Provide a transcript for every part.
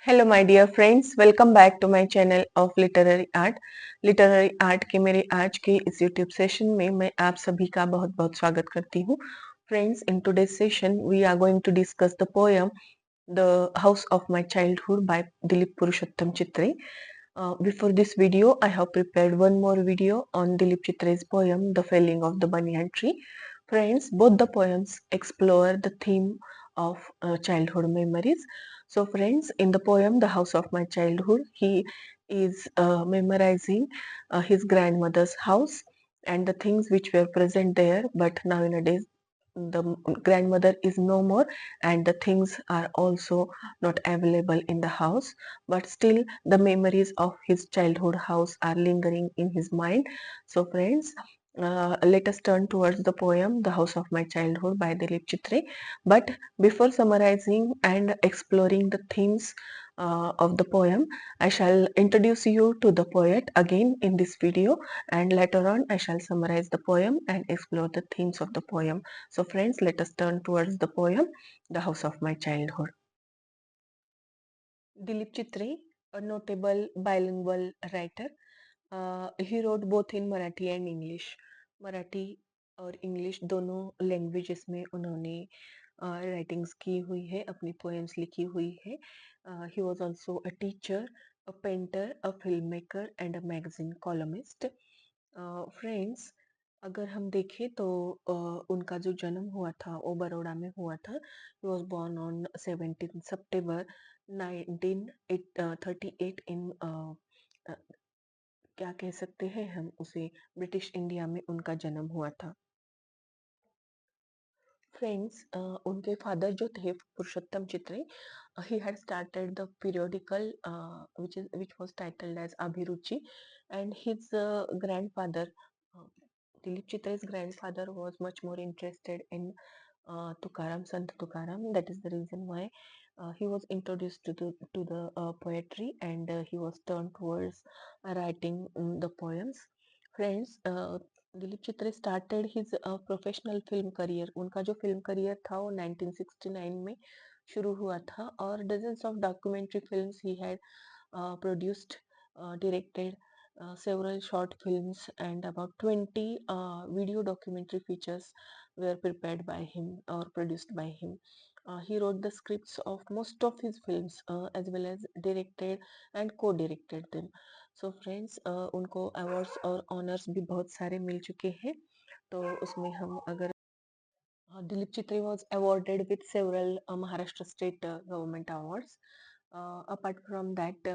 Hello my dear friends, welcome back to my channel of literary art. Literary art के मेरे आज के इस यूट्यूब सेशन में मैं आप सभी का बहुत बहुत स्वागत करती हूँ। Friends, in today's session we are going to discuss the poem the house of my childhood by Dilip Purushottam Chitre. Before this video, I have prepared one more video on Dilip Chitre's poem The Felling of the Banyan Tree. Friends, both the poems explore the theme of childhood memories. So friends, in the poem The House of My Childhood, he is memorizing his grandmother's house and the things which were present there, but nowadays the grandmother is no more and the things are also not available in the house, but still the memories of his childhood house are lingering in his mind. So friends, let us turn towards the poem The House of My Childhood by Dilip Chitre. But before summarizing and exploring the themes of the poem, I shall introduce you to the poet again in this video, and later on I shall summarize the poem and explore the themes of the poem. So friends, let us turn towards the poem The House of My Childhood. Dilip Chitre, a notable bilingual writer, he wrote both in Marathi and English. Marathi और English दोनों languages में उन्होंने writings की हुई है, अपनी poems लिखी हुई है. He was also a teacher, a painter, a film maker and a magazine columnist. Friends, अगर हम देखें तो उनका जो जन्म हुआ था वो बड़ौदा में हुआ था. ही वॉज बॉर्न ऑन 17 सितंबर 1938 इन क्या कह सकते हैं हम उसे, ब्रिटिश इंडिया में उनका जन्म हुआ था. फ्रेंड्स, उनके फादर जो थे पुरुषोत्तम चित्रे, he had started the periodical which was titled as Abhiruchi, and his grandfather, uh, Dilip Chitre's grandfather, was much more interested in Tukaram, Sant Tukaram. That is the reason why he was introduced to the poetry, and he was turned towards writing the poems. Friends, Dilip Chitre started his professional film career. उनका जो film career था वो 1969 में शुरू हुआ था, और dozens of documentary films he had produced, directed several short films, and about 20 video documentary features were prepared by him or produced by him. He wrote the scripts of most of his films, as well as directed and co-directed them. So friends, उनको awards और honours भी बहुत सारे मिल चुके हैं. तो उसमें हम अगर दिलीप चित्रे was awarded with several Maharashtra state government awards. Apart from that,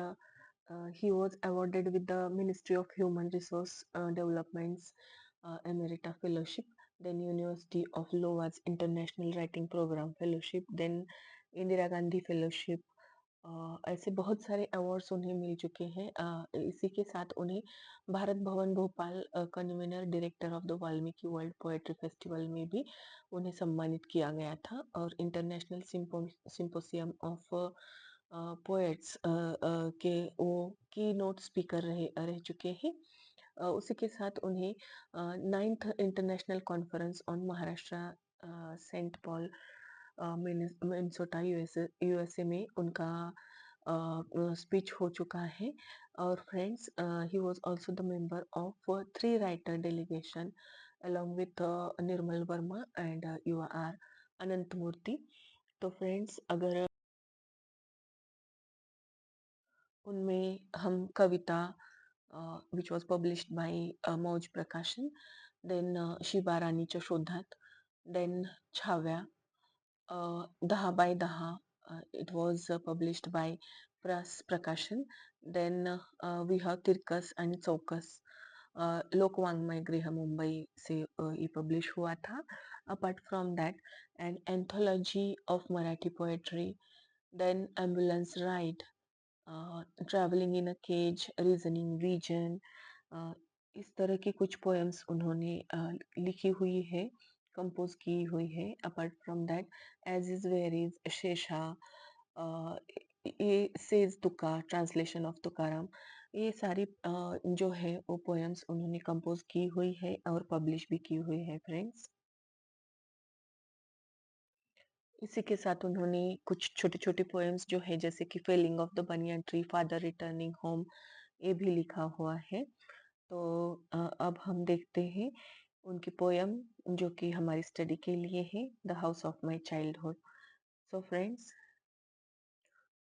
he was awarded with the Ministry of Human Resource Development's Emerita Fellowship, then University of Iowa's International Writing Program Fellowship, then Indira Gandhi Fellowship. ऐसे बहुत सारे awards उन्हें मिल चुके हैं. इसी के साथ उन्हें Bharat Bhavan Bhopal convener director of the Valmiki world poetry festival में भी उन्हें सम्मानित किया गया था, और इंटरनेशनल सिंपोसियम ऑफ पोएट्स के वो की नोट स्पीकर रह रह चुके हैं. उसी के साथ उन्हें 9th international conference on Maharashtra Saint Paul Minnesota USA में उनका स्पीच हो चुका है. और friends, he was also the member of 3 writer delegation along with Nirmal Verma and U R Ananth Murthy. तो फ्रेंड्स, अगर उनमें हम कविता which was published by मौज प्रकाशन, then शिबा राणीच्या शोधात, then छाव्या, 10 by 10, it was published by Pras Prakashan. Then we have तिरकस and चौकस, लोकवाङ्मय गृह मुंबई से ये पब्लिश हुआ था. Apart from that, an anthology of Marathi poetry, then ambulance ride, travelling in a cage, reasoning reason. इस तरह की कुछ पोएम्स उन्होंने लिखी हुई है, कंपोज की हुई है. Apart from that, as is where is Shesha, ये सेज तुका, ट्रांसलेशन ऑफ तुकाराम, ये सारी जो है वो पोएम्स उन्होंने कंपोज की हुई है और पब्लिश भी की हुई है. फ्रेंड्स, इसी के साथ उन्होंने कुछ छोटी-छोटी पोएम्स जो है जैसे कि felling of the banyan tree, father returning home, ये भी लिखा हुआ है। तो अब हम देखते हैं उनकी पोयम जो कि हमारी स्टडी के लिए है, the house of my childhood. So friends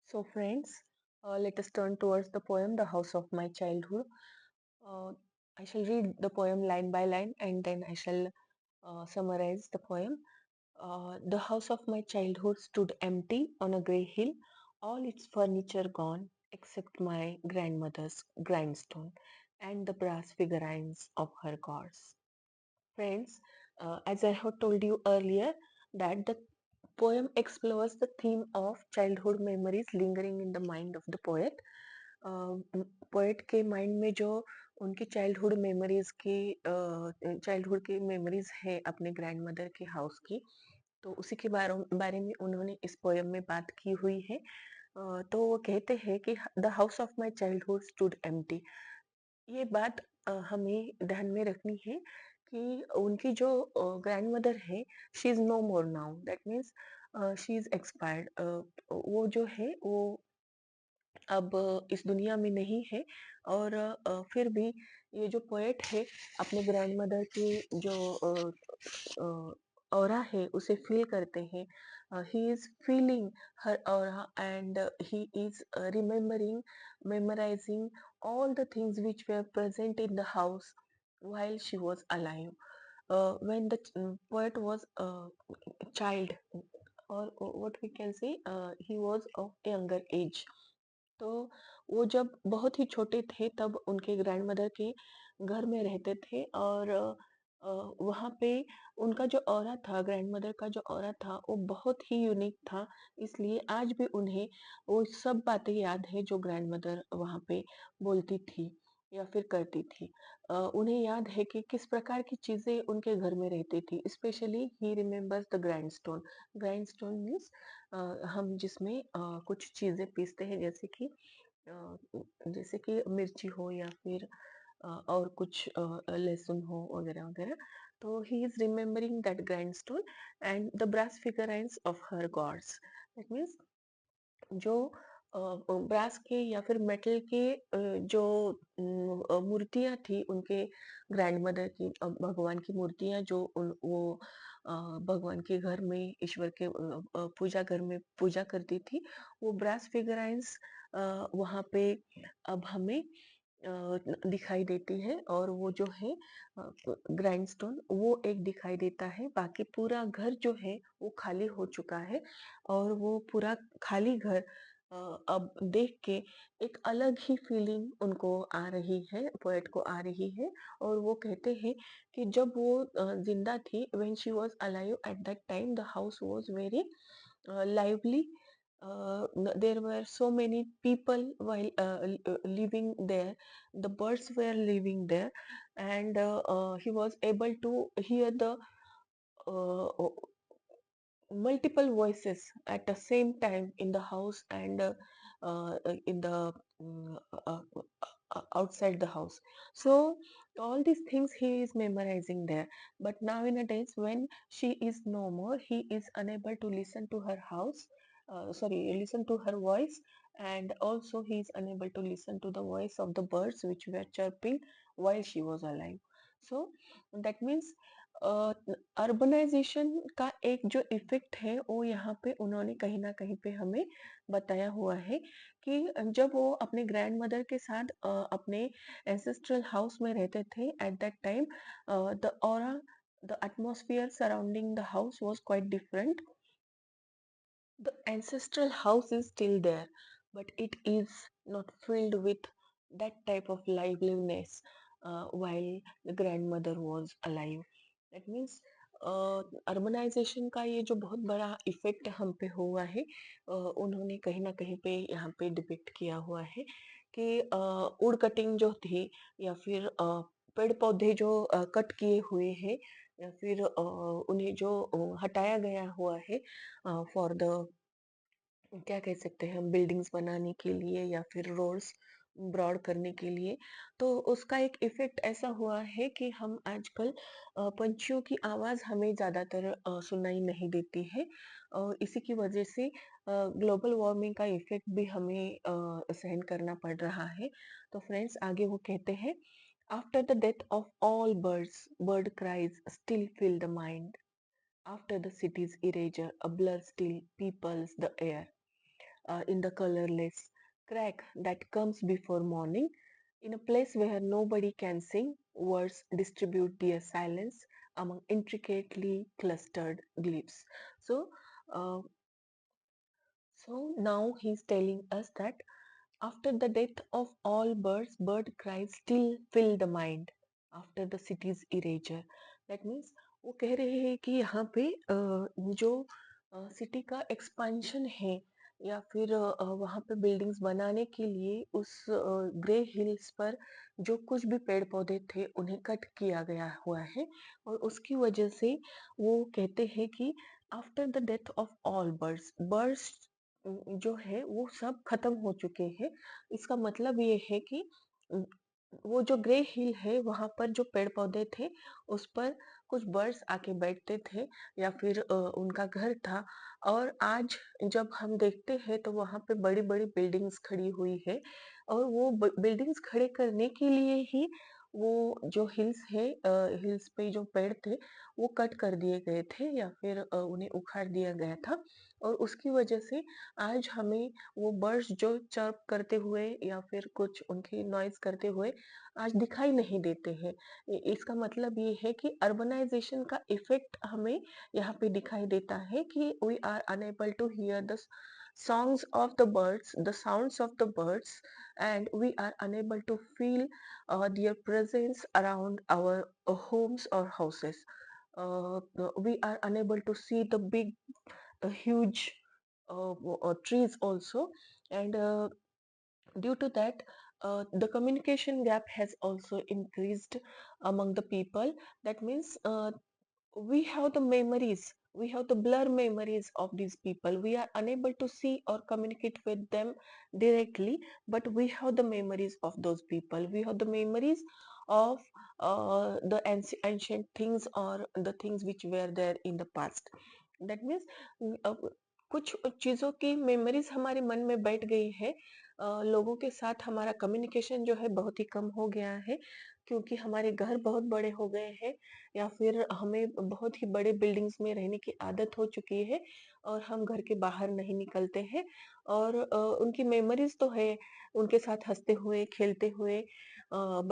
so friends, let us turn towards the poem The House of My Childhood. Uh, I shall read the poem line by line and then I shall summarize the poem. The house of my childhood stood empty on a grey hill, all its furniture gone except my grandmother's grindstone and the brass figurines of her gods. Friends, as I have told you earlier, that the poem explores the theme of childhood memories lingering in the mind of the poet. Poet के mind में जो उनकी childhood की memories है अपने grand mother के house की, तो उसी के बारे में उन्होंने इस पोयम में बात की हुई है। तो वो कहते हैं कि the house of my childhood stood empty. ये बात हमें ध्यान में रखनी है कि उनकी जो ग्रैंडमदर है, she is no more now, that means she is expired. वो जो है वो अब इस दुनिया में नहीं है। और फिर भी ये जो पोएट है अपने ग्रैंडमदर की जो ऑरा है उसे फील करते हैं। He is feeling her aura and he is remembering, memorising all the things which were present in the house while she was alive. When the poet was a child, or what we can say, he was of younger age. तो वो जब बहुत ही छोटे थे तब उनके grandmother के घर में रहते थे। और वहाँ पे उनका जो ऑरा था, ग्रैंडमदर का जो ऑरा था वो बहुत ही यूनिक था। इसलिए आज भी उन्हें वो सब बातें याद है जो ग्रैंडमदर वहाँ पे बोलती थी या फिर करती थी। उन्हें याद है कि किस प्रकार की चीजें उनके घर में रहती थी। Specially he remembers the grindstone. Grindstone means हम जिसमें कुछ चीजें पीसते हैं, जैसे कि मिर्ची हो या फिर और कुछ लहसुन हो वगैरह वगैरह। तो he is remembering that grindstone and the brass figurines of her gods. That means जो ब्रास के या फिर मेटल के जो मूर्तियाँ थी उनके ग्रैंडमदर की, भगवान की मूर्तियाँ जो वो भगवान के घर में, ईश्वर के पूजा घर में पूजा करती थी, वो ब्रास फिगराइंस वहाँ पे अब हमें दिखाई देती है। और वो जो है ग्राइंडस्टोन वो एक दिखाई देता है, बाकी पूरा घर जो है वो खाली हो चुका है। और वो पूरा खाली घर अ, अब देख के एक अलग ही फीलिंग उनको आ रही है, पोएट को आ रही है। और वो कहते हैं कि जब वो जिंदा थी, when she was alive at that time the house was very lively. There were so many people while living there. The birds were living there, and he was able to hear the uh, multiple voices at the same time in the house and in the outside the house. So all these things he is memorizing there. But nowadays when she is no more, he is unable to listen to her house, listen to her voice. And also he is unable to listen to the voice of the birds which were chirping while she was alive. So that means urbanisation का एक जो effect है वो यहाँ पे उन्होंने कहीं ना कहीं पे हमें बताया हुआ है कि जब वो अपने ग्रैंड मदर के साथ अपने एंसेस्ट्रल हाउस में रहते थे at that time, the aura, the atmosphere surrounding the house was quite different. The ancestral house is still there, but it is not filled with that type of liveliness while the grandmother was alive. That means urbanisation का ये जो बहुत बड़ा effect हम पे हुआ है, उन्होंने कहीं ना कहीं पे यहाँ पे डिपिक्ट किया हुआ है कि वुड कटिंग जो थी या फिर पेड़ पौधे जो कट किए हुए हैं या फिर उन्हें जो हटाया गया हुआ है फॉर द, क्या कह सकते हैं हम, बिल्डिंग्स बनाने के लिए या फिर रोड्स, ब्रॉड करने के लिए। तो उसका एक इफ़ेक्ट ऐसा हुआ है कि हम आजकल पंछियों की आवाज़ हमें ज़्यादातर सुनाई नहीं देती है। इसी की वजह से ग्लोबल वार्मिंग का इफ़ेक्ट भी हमें सहन करना पड़ रहा है। तो फ्रेंड्स आगे वो कहते हैं, after the death of all birds, bird cries still fill the mind. After the city's erasure, a blur still peoples the air, in the colorless crack that comes before morning. In a place where nobody can sing, words distribute their silence among intricately clustered glyphs. So, uh, so now he's telling us that after the death of all birds, bird cries still fill the mind after the city's erasure. That means वो कह रहे हैं कि यहाँ पे जो city का expansion है या फिर वहाँ पे बिल्डिंग्स बनाने के लिए उस ग्रे हिल्स पर जो कुछ भी पेड़ पौधे थे उन्हें कट किया गया हुआ है और उसकी वजह से वो कहते हैं कि after the death of all birds, birds जो है वो सब खत्म हो चुके हैं। इसका मतलब ये है कि उम, वो जो ग्रे हिल है वहाँ पर जो पेड़-पौधे थे, उस पर कुछ बर्ड्स आके बैठते थे या फिर उनका घर था और आज जब हम देखते हैं तो वहाँ पे बड़ी-बड़ी बिल्डिंग्स खड़ी हुई है और वो ब बिल्डिंग्स खड़े करने के लिए ही वो जो हिल्स है हिल्स पे जो पेड़ थे, वो कट कर दिए गए थे या फिर उन्हें उखाड़ दिया गया था और उसकी वजह से आज हमें वो बर्ड्स जो चर्प करते हुए या फिर कुछ उनकी नॉइज़ करते हुए आज दिखाई नहीं देते हैं। इसका मतलब ये है कि अर्बनाइज़ेशन का इफ़ेक्ट हमें यहाँ पे दिखाई देता है कि we are unable to hear the songs of the birds, the sounds of the birds, and we are unable to feel their presence around our homes or houses. We are unable to see the big, huge trees also, and due to that, the communication gap has also increased among the people. That means we have the memories, we have the blur memories of these people. We are unable to see or communicate with them directly, but we have the memories of those people. We have the memories of the ancient things or the things which were there in the past. That means कुछ चीजों की memories हमारे मन में बैठ गई है। लोगों के साथ हमारा कम्युनिकेशन जो है बहुत ही कम हो गया है क्योंकि हमारे घर बहुत बड़े हो गए हैं या फिर हमें बहुत ही बड़े बिल्डिंग्स में रहने की आदत हो चुकी है और हम घर के बाहर नहीं निकलते हैं और उनकी मेमोरीज तो है उनके साथ हंसते हुए खेलते हुए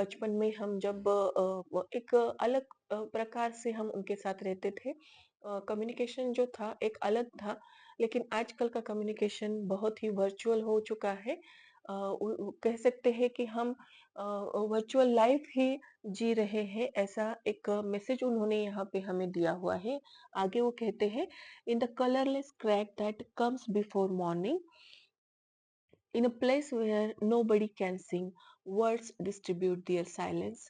बचपन में हम जब एक अलग प्रकार से हम उनके साथ रहते थे। कम्युनिकेशन जो था एक अलग था लेकिन आजकल का कम्युनिकेशन बहुत ही वर्चुअल हो चुका है। कह सकते हैं कि हम वर्चुअल लाइफ ही जी रहे हैं ऐसा एक मैसेज उन्होंने यहाँ पे हमें दिया हुआ है। आगे वो कहते हैं, in the colourless crack that comes before morning, in a place where nobody can sing, words distribute their silence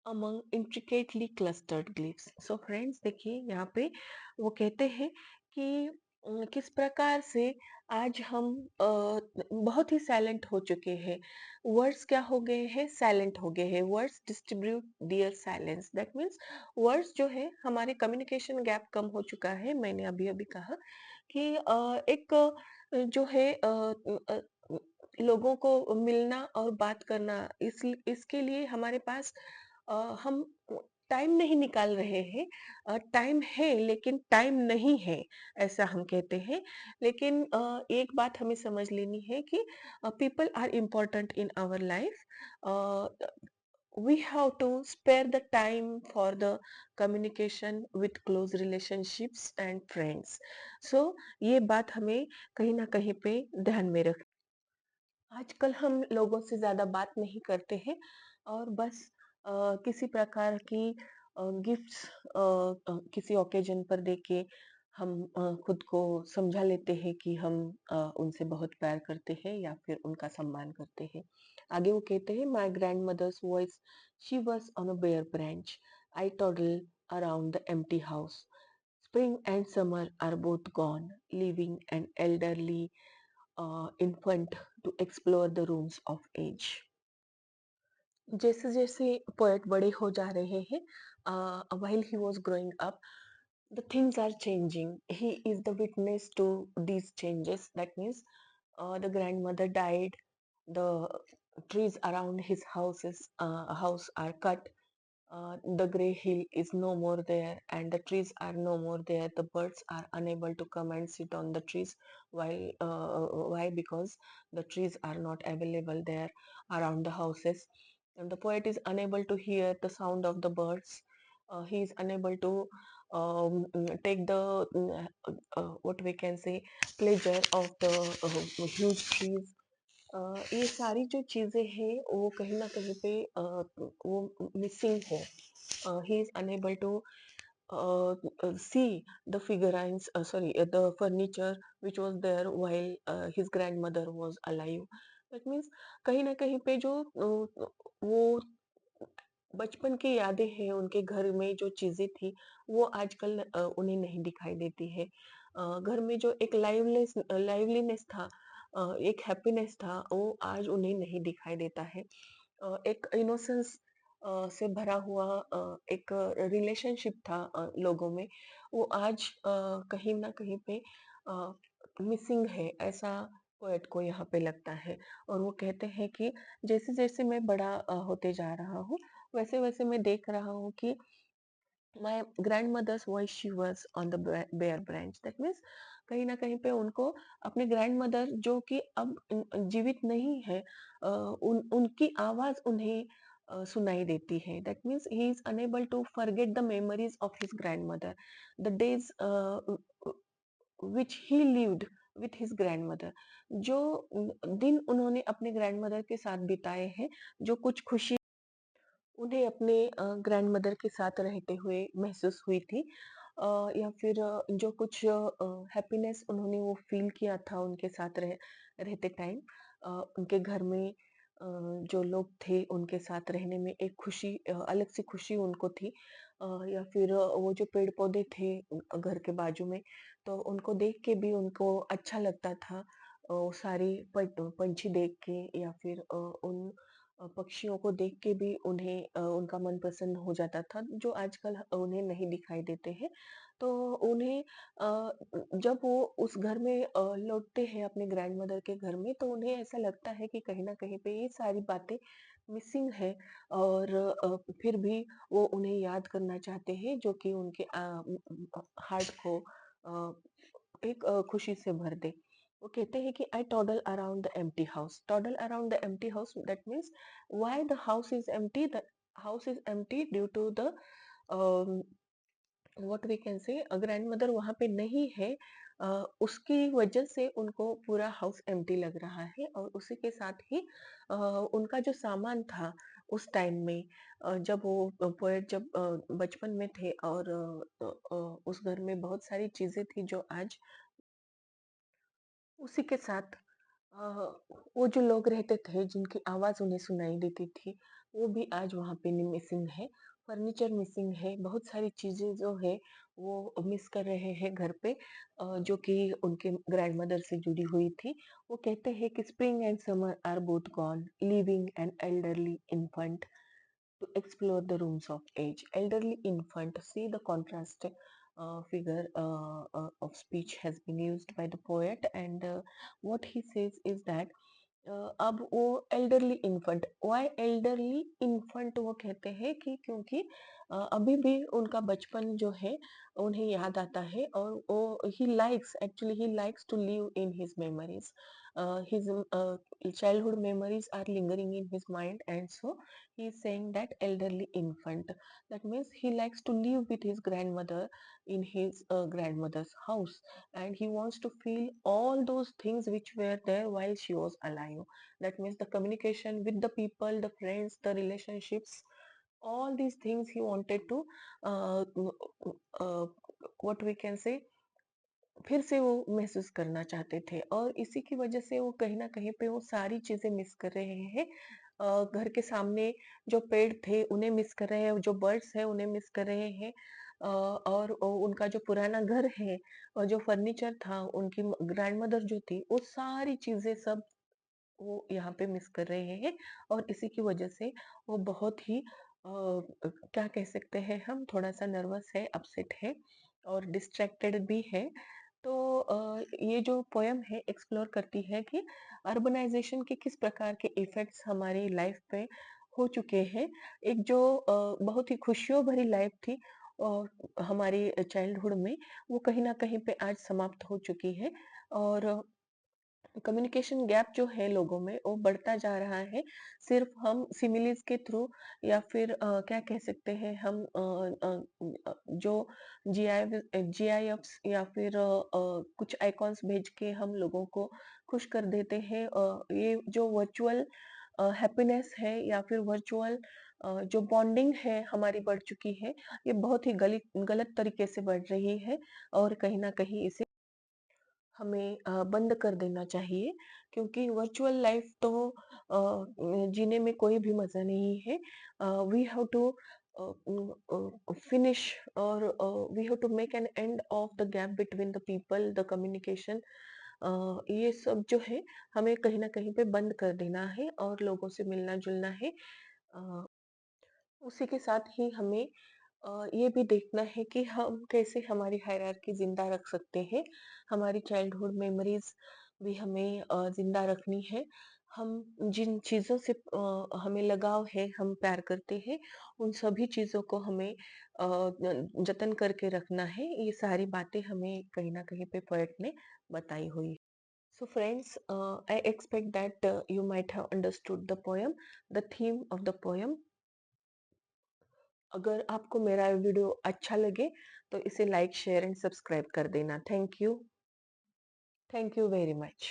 among intricately clustered glyphs. So friends देखिए यहाँ पे वो कहते हैं कि किस प्रकार से आज हम बहुत ही साइलेंट हो चुके हैं। वर्ड्स क्या हो गए हैं? साइलेंट हो गए हैं। Words distribute their silence. That means words जो है हमारे कम्युनिकेशन गैप कम हो चुका है। मैंने अभी-अभी कहा कि एक जो है लोगों को मिलना और बात करना इसके लिए हमारे पास हम टाइम नहीं निकाल रहे हैं। टाइम है लेकिन टाइम नहीं है, ऐसा हम कहते हैं। लेकिन एक बात हमें समझ लेनी है कि people are important in our life. We have to spare the time for the communication with close relationships and friends. So ये बात हमें कहीं ना कहीं पे ध्यान में रख। आजकल हम लोगों से ज़्यादा बात नहीं करते हैं और बस किसी प्रकार की गिफ्ट्स किसी ओकेजन पर देके हम खुद को समझा लेते हैं कि हम उनसे बहुत प्यार करते हैं या फिर उनका सम्मान करते हैं। आगे वो कहते हैं, my grandmother's voice, she was on a bare branch, I toddle around the empty house, spring and summer are both gone, leaving an elderly infant to explore the rooms of age. जैसे-जैसे poet बड़े हो जा रहे हैं, while he was growing up, the things are changing. He is the witness to these changes. That means, the grandmother died, the trees around his house are cut, the gray hill is no more there and the trees are no more there. The birds are unable to come and sit on the trees. Why? Because the trees are not available there around the houses, and the poet is unable to hear the sound of the birds. He is unable to take the what we can say, pleasure of the huge trees. ये सारी जो चीजें हैं वो कहीं ना कहीं पे वो मिसिंग है. He is unable to see the figurines, the furniture which was there while his grandmother was alive. That means कहीं ना कहीं पे जो वो बचपन की यादें हैं, उनके घर में जो चीजें थी वो आजकल उन्हें नहीं दिखाई देती है. घर में जो एक लाइवलीनेस था, एक हैप्पीनेस था, वो आज उन्हें नहीं दिखाई देता है. एक इनोसेंस से भरा हुआ एक रिलेशनशिप था लोगों में, वो आज कहीं ना कहीं पे मिसिंग है, ऐसा पोएट को यहाँ पे लगता है. और वो कहते हैं कि जैसे जैसे मैं बड़ा होते जा रहा हूँ, वैसे वैसे मैं देख रहा हूँ कि my grandmother's voice shivers on the bare branch. That means कहीं ना कहीं पे उनको अपने ग्रैंडमदर जो कि अब जीवित नहीं है, उनकी आवाज उन्हें सुनाई देती है. That means he is unable to forget the memories of his grandmother, the days which he lived with his grandmother. जो दिन उन्होंने अपने ग्रैंडमदर के साथ बिताए हैं, जो कुछ खुशी उन्हें अपने ग्रैंडमदर के साथ रहते हुए महसूस हुई थी, या फिर जो कुछ हैप्पीनेस उन्होंने वो फील किया था उनके साथ रहते टाइम, उनके घर में जो लोग थे उनके साथ रहने में एक खुशी, अलग सी खुशी उनको थी. या फिर वो जो पेड़ पौधे थे घर के बाजू में, तो उनको देख के भी उनको अच्छा लगता था. वो सारी पंछी देख के या फिर उन पक्षियों को देख के भी उन्हें उनका मन प्रसन्न हो जाता था, जो आजकल उन्हें नहीं दिखाई देते हैं. तो उन्हें जब वो उस घर में लौटते हैं अपने ग्रैंडमदर के घर में, तो उन्हें ऐसा लगता है कि कहीं न कहीं पे ये सारी बातें मिसिंग है. और फिर भी वो उन्हें याद करना चाहते हैं, जो कि उनके हार्ट को अ, एक खुशी से भर दे. वो कहते हैं कि I toddle around the empty house. Toddle around the empty house, that means why the house is empty. The house is empty due to the what we can say, grandmother वहाँ पे नहीं है. उसकी वजह से उनको पूरा हाउस एम्प्टी लग रहा है, और उसी के साथ ही उनका जो सामान था उस टाइम में, जब वो पोएट जब बचपन में थे, और उस घर में बहुत सारी चीजें थी जो आज उसी के साथ अ, वो जो लोग रहते थे जिनकी आवाज़ उन्हें सुनाई देती थी, वो भी आज वहाँ पे मिसिंग है. फर्नीचर मिसिंग है, बहुत सारी चीज़ें जो है वो मिस कर रहे हैं घर पे, जो कि उनके ग्रैंडमदर से जुड़ी हुई थी. वो कहते हैं कि spring and summer are both gone, leaving an elderly infant to explore the rooms of age. Elderly infant, see the contrast figure of speech has been used by the poet, and what he says is that अब वो elderly infant, why elderly infant, वो कहते हैं कि क्योंकि अभी भी उनका बचपन जो है उन्हें याद आता है, और वो he likes to live in his memories. His childhood memories are lingering in his mind, and so he is saying that elderly infant. That means he likes to live with his grandmother in his grandmother's house, and he wants to feel all those things which were there while she was alive. That means the communication with the people, the friends, the relationships, all these things he wanted to uh, uh, what we can say, फिर से वो महसूस करना चाहते थे, और इसी की वजह से वो कहीं न कहीं पे वो सारी चीज़ें मिस कर रहे हैं. घर के सामने जो पेड़ थे उन्हें मिस कर रहे हैं, जो बर्ड्स हैं उन्हें मिस कर रहे हैं. और उनका जो पुराना घर है और जो फर्नीचर था, उनकी ग्रैंडमदर जो थी, वो सारी चीज़ें सब वो यहाँ पे मिस कर रहे हैं और इसी की वजह से वो बहुत ही क्या कह सकते हैं हम, थोड़ा-सा नर्वस है, अपसेट है और डिस्ट्रैक्टेड भी है। तो ये जो पोएम है एक्सप्लोर करती है कि अर्बनाइज़ेशन के किस प्रकार के इफ़ेक्ट्स हमारी लाइफ़ पे हो चुके हैं। एक जो बहुत ही खुशियों भरी लाइफ़ थी हमारी चाइल्डहुड में, वो कहीं न कहीं पे आज समाप्त हो चुकी है और कम्युनिकेशन गैप जो है लोगों में वो बढ़ता जा रहा है। सिर्फ़ हम सिमिलीज़ के थ्रू या फिर क्या कह सकते हैं हम जो जीआईएफ्स या फिर कुछ आइकॉन्स भेज के हम लोगों को खुश कर देते हैं। ये जो वर्चुअल हैप्पीनेस है या फिर वर्चुअल जो बॉन्डिंग है हमारी बढ़ चुकी है, ये बहुत ही गलत तरीके से बढ़ रही है और कहीं न कहीं इसे हमें बंद कर देना चाहिए क्योंकि वर्चुअल लाइफ तो जीने में कोई भी मज़ा नहीं है। वी हैव टू फिनिश और we have to make an end of the gap between the people, the communication. ये सब जो है हमें कहीं न कहीं पे बंद कर देना है और लोगों से मिलना-जुलना है। अ, उसी के साथ ही हमें ये भी देखना है कि हम कैसे हमारी हायरार्की ज़िंदा रख सकते हैं। हमारी चाइल्डहुड मेमोरीज़ भी हमें ज़िंदा रखनी है। हम जिन चीज़ों से हमें लगाव है, हम प्यार करते हैं, उन सभी चीज़ों को हमें जतन करके रखना है। ये सारी बातें हमें कहीं न कहीं पे पोएट ने बताई हुई है। So friends, I expect that you might have understood the poem, the theme of the poem. अगर आपको मेरा वीडियो अच्छा लगे तो इसे लाइक शेयर एंड सब्सक्राइब कर देना। Thank you very much.